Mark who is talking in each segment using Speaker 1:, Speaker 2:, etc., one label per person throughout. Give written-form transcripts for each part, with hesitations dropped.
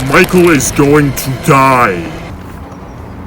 Speaker 1: Michael is going to die.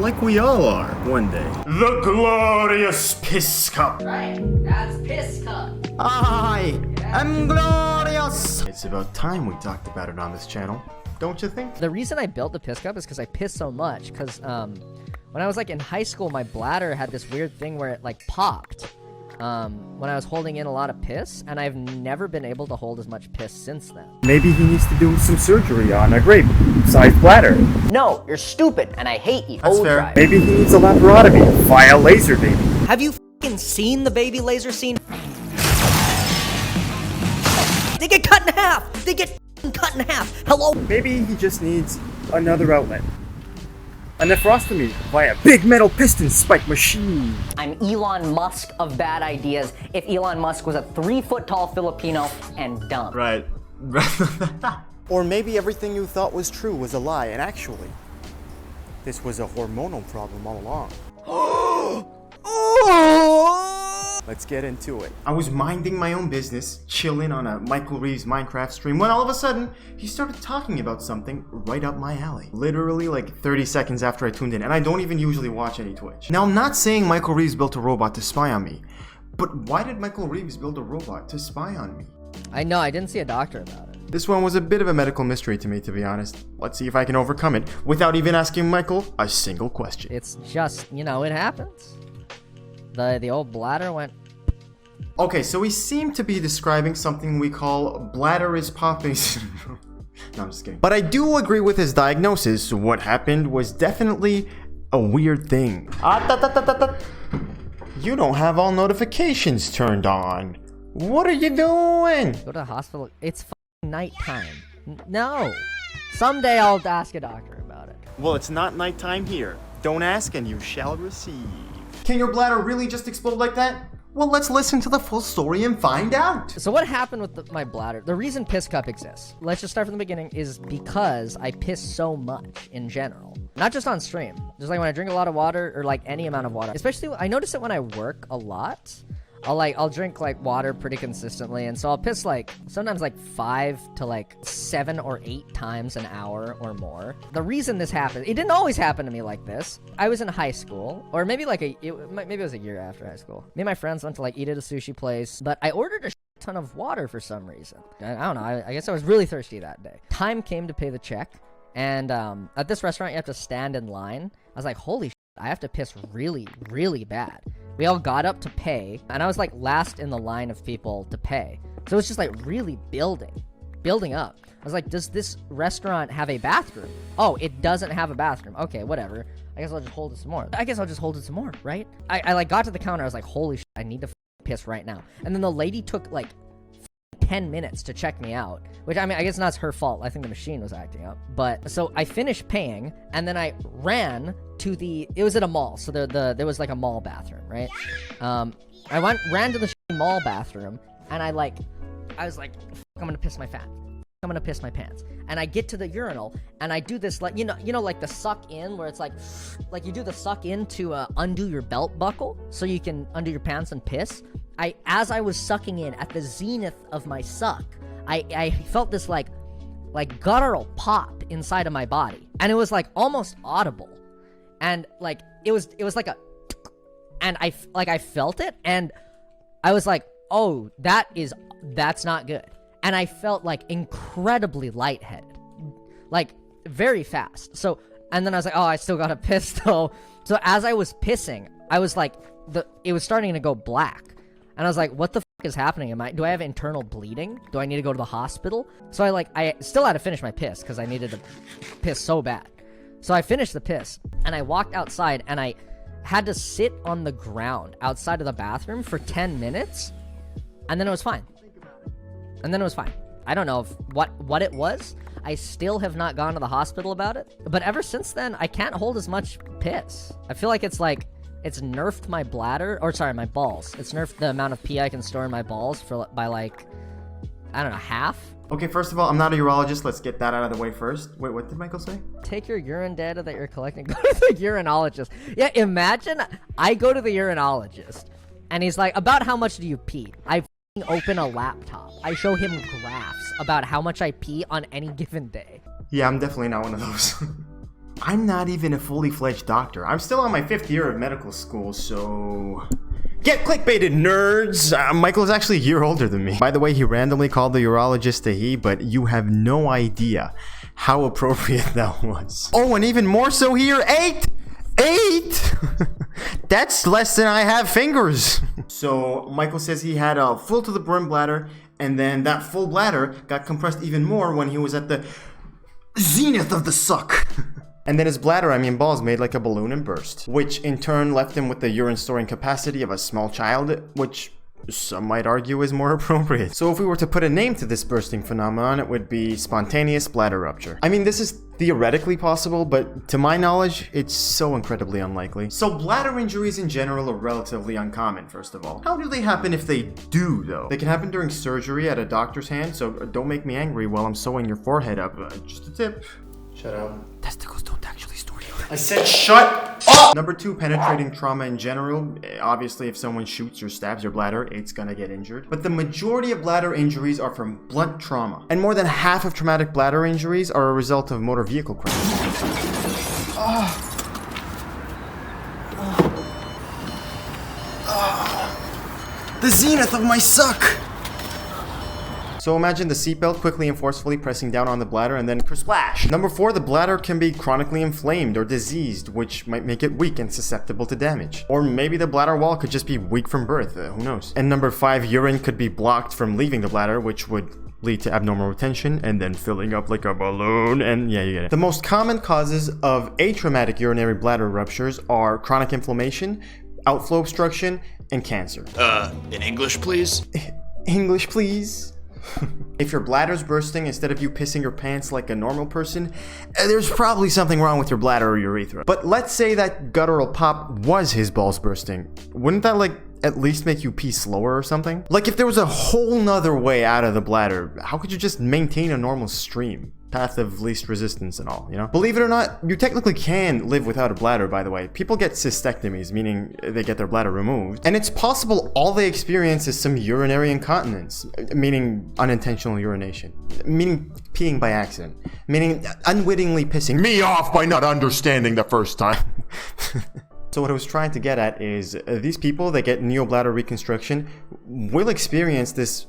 Speaker 2: Like we all are, one day.
Speaker 3: The glorious piss cup.
Speaker 4: Right, that's piss cup.
Speaker 3: I am glorious. It's about time we talked about it on this channel, don't you think?
Speaker 4: The reason I built the piss cup is because I piss so much. Because when I was like in high school, my bladder had this weird thing where it like popped when I was holding in a lot of piss, and I've never been able to hold as much piss since then.
Speaker 2: Maybe he needs to do some surgery on a grape-sized bladder.
Speaker 4: No, you're stupid, and I hate you.
Speaker 3: That's fair.
Speaker 2: Maybe he needs a laparotomy via laser baby.
Speaker 4: Have you f***ing seen the baby laser scene? They get cut in half! They get f***ing cut in half! Hello?
Speaker 2: Maybe he just needs another outlet. A nephrostomy via big metal piston spike machine.
Speaker 4: I'm Elon Musk of bad ideas if Elon Musk was a 3-foot-tall Filipino and dumb.
Speaker 3: Right.
Speaker 2: Or maybe everything you thought was true was a lie, and actually, this was a hormonal problem all along. Let's get into it.
Speaker 3: I was minding my own business, chilling on a Michael Reeves Minecraft stream, when all of a sudden, he started talking about something right up my alley. Literally like 30 seconds after I tuned in, and I don't even usually watch any Twitch. Now, I'm not saying Michael Reeves built a robot to spy on me, but why did Michael Reeves build a robot to spy on me?
Speaker 4: I know, I didn't see a doctor about it.
Speaker 3: This one was a bit of a medical mystery to me, to be honest. Let's see if I can overcome it without even asking Michael a single question.
Speaker 4: It's just, you know, it happens. The old bladder went...
Speaker 3: Okay, so we seem to be describing something we call bladder is popping syndrome. No, I'm just kidding. But I do agree with his diagnosis. What happened was definitely a weird thing. You don't have all notifications turned on. What are you doing?
Speaker 4: Go to the hospital. It's f***ing nighttime. No. Someday I'll ask a doctor about it.
Speaker 2: Well, it's not nighttime here. Don't ask and you shall receive.
Speaker 3: Can your bladder really just explode like that? Well, let's listen to the full story and find out.
Speaker 4: So what happened with my bladder? The reason Piss Cup exists, let's just start from the beginning, is because I piss so much in general. Not just on stream. Just like when I drink a lot of water, or like any amount of water. Especially, I notice it when I work a lot. I'll drink like water pretty consistently, and so I'll piss like sometimes like 5 to like 7 or 8 times an hour or more. The reason this happened, it didn't always happen to me like this. I was in high school, or maybe like maybe it was a year after high school. Me and my friends went to like eat at a sushi place, but I ordered a ton of water for some reason. I don't know, I guess I was really thirsty that day. Time came to pay the check, and at this restaurant you have to stand in line. I was like, holy shit, I have to piss really, really bad. We all got up to pay, and I was like last in the line of people to pay. So it's just like really building up. I was like, does this restaurant have a bathroom? Oh, it doesn't have a bathroom. Okay, whatever. I guess I'll just hold it some more. Right? I like got to the counter. I was like, holy shit, I need to piss right now. And then the lady took like 10 minutes to check me out, which I mean, I guess not her fault. I think the machine was acting up. But so I finished paying, and then I ran to it was at a mall, so there was like a mall bathroom, right? I ran to the mall bathroom, and I was like, I'm gonna piss my pants. And I get to the urinal, and I do this like, you know, like the suck in, where it's like you do the suck in to undo your belt buckle, so you can undo your pants and piss. As I was sucking in, at the zenith of my suck, I felt this like guttural pop inside of my body, and it was like almost audible, and like it was like a, and I felt it, and I was like, oh, that's not good. And I felt like incredibly lightheaded, like very fast. So, and then I was like, oh, I still gotta piss though. So as I was pissing, I was like, it was starting to go black. And I was like, what the fuck is happening? Do I have internal bleeding? Do I need to go to the hospital? So I still had to finish my piss because I needed to piss so bad. So I finished the piss, and I walked outside, and I had to sit on the ground outside of the bathroom for 10 minutes, and then it was fine. I don't know what it was. I still have not gone to the hospital about it. But ever since then, I can't hold as much piss. I feel like it's nerfed my bladder, or sorry, my balls. It's nerfed the amount of pee I can store in my balls by like, I don't know, half?
Speaker 3: Okay, first of all, I'm not a urologist. Let's get that out of the way first. Wait, what did Michael say?
Speaker 4: Take your urine data that you're collecting, go to the urinologist. Yeah, imagine I go to the urinologist, and he's like, about how much do you pee? I open a laptop. I show him graphs about how much I pee on any given day.
Speaker 3: Yeah, I'm definitely not one of those. I'm not even a fully fledged doctor. I'm still on my 5th year of medical school, so... Get clickbaited, nerds! Michael is actually a year older than me. By the way, he randomly called the urologist a he, but you have no idea how appropriate that was. Oh, and even more so here, 8! 8! That's less than I have fingers. So, Michael says he had a full to the brim bladder, and then that full bladder got compressed even more when he was at the zenith of the suck. And then his bladder, I mean balls, made like a balloon and burst, which in turn left him with the urine storing capacity of a small child, which some might argue is more appropriate. So if we were to put a name to this bursting phenomenon, it would be spontaneous bladder rupture. I mean, this is theoretically possible, but to my knowledge, it's so incredibly unlikely. So bladder injuries in general are relatively uncommon, first of all. How do they happen if they do, though? They can happen during surgery at a doctor's hand, so don't make me angry while I'm sewing your forehead up. Just a tip. Shut up. Testicles don't actually store urine. I said shut up! Number 2, penetrating trauma in general. Obviously, if someone shoots or stabs your bladder, it's gonna get injured. But the majority of bladder injuries are from blunt trauma. And more than half of traumatic bladder injuries are a result of motor vehicle crashes. The zenith of my suck! So imagine the seatbelt quickly and forcefully pressing down on the bladder and then splash. Number 4, the bladder can be chronically inflamed or diseased, which might make it weak and susceptible to damage. Or maybe the bladder wall could just be weak from birth, who knows. And number 5, urine could be blocked from leaving the bladder, which would lead to abnormal retention and then filling up like a balloon, and yeah, you get it. The most common causes of atraumatic urinary bladder ruptures are chronic inflammation, outflow obstruction, and cancer.
Speaker 5: In English, please?
Speaker 3: English, please? If your bladder's bursting instead of you pissing your pants like a normal person, there's probably something wrong with your bladder or urethra. But let's say that guttural pop was his balls bursting. Wouldn't that like at least make you pee slower or something? Like if there was a whole nother way out of the bladder, how could you just maintain a normal stream? Path of least resistance and all, you know? Believe it or not, you technically can live without a bladder, by the way. People get cystectomies, meaning they get their bladder removed. And it's possible all they experience is some urinary incontinence, meaning unintentional urination, meaning peeing by accident, meaning unwittingly pissing me off by not understanding the first time. So what I was trying to get at is these people that get neobladder reconstruction will experience this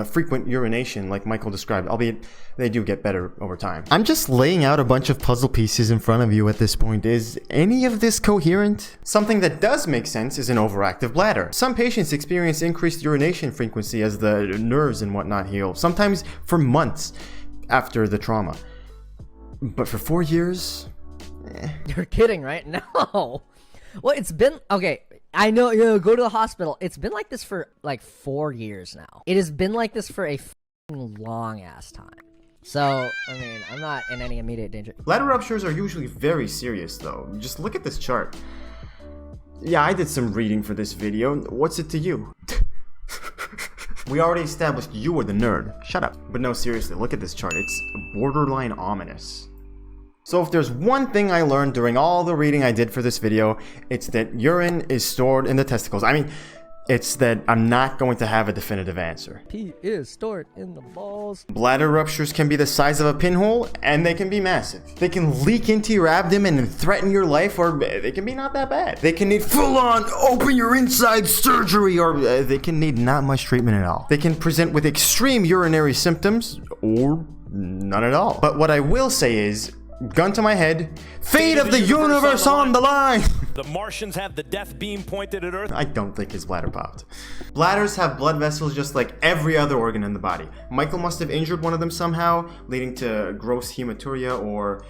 Speaker 3: frequent urination like Michael described, albeit they do get better over time. I'm just laying out a bunch of puzzle pieces in front of you at this point. Is any of this coherent? Something that does make sense is an overactive bladder. Some patients experience increased urination frequency as the nerves and whatnot heal, sometimes for months after the trauma. But for 4 years?
Speaker 4: You're kidding, right? No. Well, it's been, okay, I know, go to the hospital. It's been like this for like 4 years now. It has been like this for a long ass time. So, I mean, I'm not in any immediate danger.
Speaker 3: Bladder ruptures are usually very serious though. Just look at this chart. Yeah, I did some reading for this video. What's it to you? We already established you were the nerd. Shut up. But no, seriously, look at this chart. It's borderline ominous. So if there's one thing I learned during all the reading I did for this video, it's that urine is stored in the testicles. I mean, it's that I'm not going to have a definitive answer.
Speaker 4: Pee is stored in the balls.
Speaker 3: Bladder ruptures can be the size of a pinhole, and they can be massive. They can leak into your abdomen and threaten your life, or they can be not that bad. They can need full-on open your inside surgery, or they can need not much treatment at all. They can present with extreme urinary symptoms, or none at all. But what I will say is, gun to my head, fate of the universe on the line!
Speaker 6: The Martians have the death beam pointed at Earth.
Speaker 3: I don't think his bladder popped. Bladders have blood vessels just like every other organ in the body. Michael must have injured one of them somehow, leading to gross hematuria or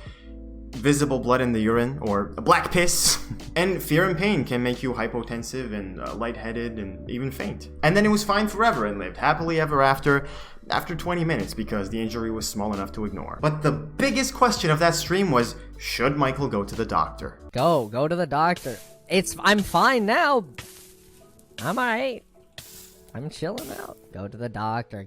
Speaker 3: visible blood in the urine or black piss. And fear and pain can make you hypotensive and lightheaded and even faint. And then it was fine forever and lived happily ever after 20 minutes because the injury was small enough to ignore. But the biggest question of that stream was, should Michael go to the doctor?
Speaker 4: Go to the doctor. I'm fine now. I'm alright. I'm chilling out. Go to the doctor.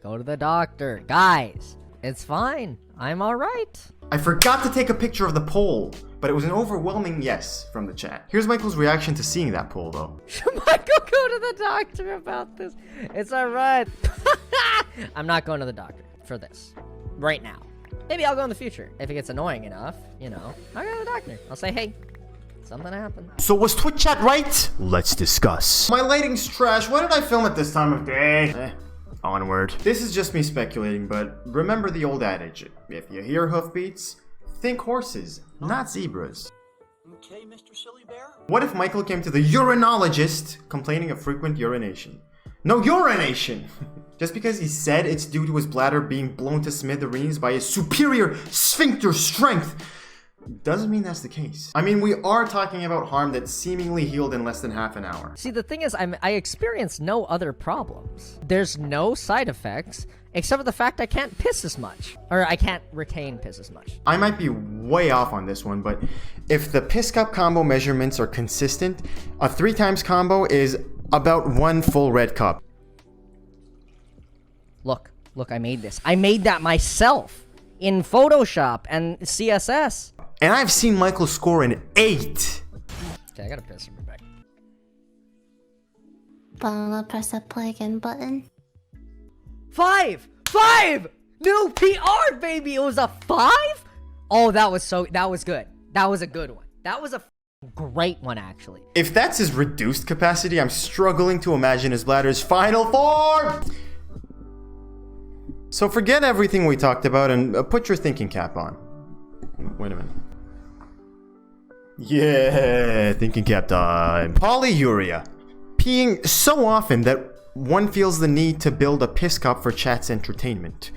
Speaker 4: Guys, it's fine. I'm alright.
Speaker 3: I forgot to take a picture of the poll, but it was an overwhelming yes from the chat. Here's Michael's reaction to seeing that poll though.
Speaker 4: Should Michael go to the doctor about this? It's alright. I'm not going to the doctor for this. Right now. Maybe I'll go in the future. If it gets annoying enough, you know, I'll go to the doctor. I'll say, hey, something happened.
Speaker 3: So was Twitch chat right? Let's discuss. My lighting's trash. Why did I film at this time of day? Onward. This is just me speculating, but remember the old adage. If you hear hoofbeats, think horses, not zebras.
Speaker 7: Okay, Mr. Silly Bear?
Speaker 3: What if Michael came to the urinologist complaining of frequent urination? No urination! Just because he said it's due to his bladder being blown to smithereens by his superior sphincter strength doesn't mean that's the case. I mean, we are talking about harm that seemingly healed in less than half an hour.
Speaker 4: See, the thing is, I experienced no other problems. There's no side effects, except for the fact I can't piss as much. Or I can't retain piss as much.
Speaker 3: I might be way off on this one, but if the PISSCUP combo measurements are consistent, a 3 times combo is about 1 full red cup.
Speaker 4: Look, I made this. I made that myself in Photoshop and CSS.
Speaker 3: And I've seen Michael score an 8.
Speaker 4: Okay, I gotta piss him back.
Speaker 8: But I'm gonna press that play again button.
Speaker 4: 5! New PR, baby! It was a 5? Oh, that was good. That was a good one. That was a great one, actually.
Speaker 3: If that's his reduced capacity, I'm struggling to imagine his bladder's final form! So forget everything we talked about and put your thinking cap on. Wait a minute. Yeah, thinking cap time. Polyuria. Peeing so often that one feels the need to build a piss cup for chat's entertainment.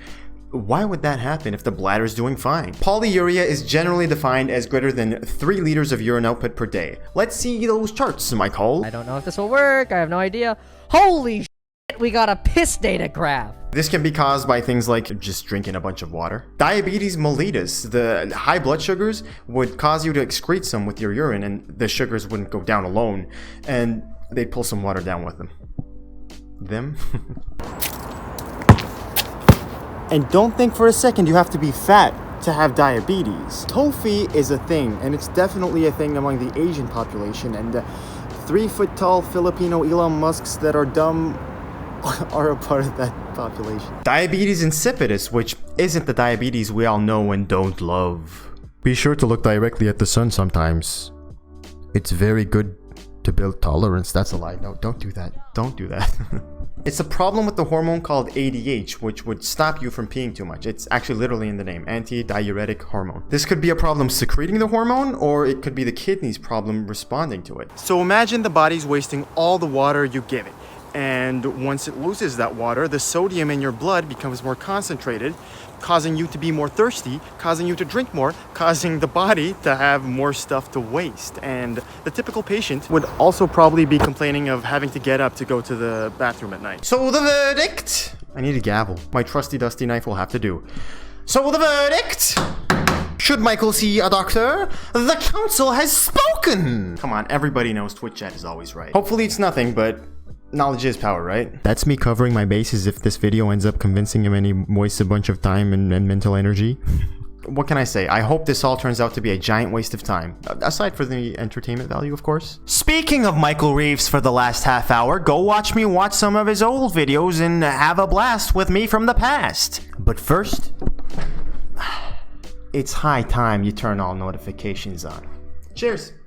Speaker 3: Why would that happen if the bladder's doing fine? Polyuria is generally defined as greater than 3 liters of urine output per day. Let's see those charts, Michael.
Speaker 4: I don't know if this will work. I have no idea. Holy shit, we got a piss data graph.
Speaker 3: This can be caused by things like just drinking a bunch of water. Diabetes mellitus, the high blood sugars, would cause you to excrete some with your urine, and the sugars wouldn't go down alone, and they'd pull some water down with them. And don't think for a second you have to be fat to have diabetes. TOFI is a thing, and it's definitely a thing among the Asian population, and 3-foot-tall Filipino Elon Musks that are dumb are a part of that population. Diabetes insipidus, which isn't the diabetes we all know and don't love. Be sure to look directly at the sun sometimes. It's very good to build tolerance. That's a lie. No, don't do that. Don't do that. It's a problem with the hormone called ADH, which would stop you from peeing too much. It's actually literally in the name, anti-diuretic hormone. This could be a problem secreting the hormone, or it could be the kidney's problem responding to it. So imagine the body's wasting all the water you give it. And once it loses that water, the sodium in your blood becomes more concentrated, causing you to be more thirsty, causing you to drink more, causing the body to have more stuff to waste. And the typical patient would also probably be complaining of having to get up to go to the bathroom at night. So the verdict? I need a gavel. My trusty dusty knife will have to do. So the verdict? Should Michael see a doctor? The council has spoken! Come on, everybody knows Twitch chat is always right. Hopefully it's nothing, but knowledge is power, right? That's me covering my bases if this video ends up convincing him and he wastes a bunch of time and mental energy. What can I say? I hope this all turns out to be a giant waste of time. Aside for the entertainment value, of course. Speaking of Michael Reeves for the last half hour, go watch me watch some of his old videos and have a blast with me from the past. But first, it's high time you turn all notifications on. Cheers!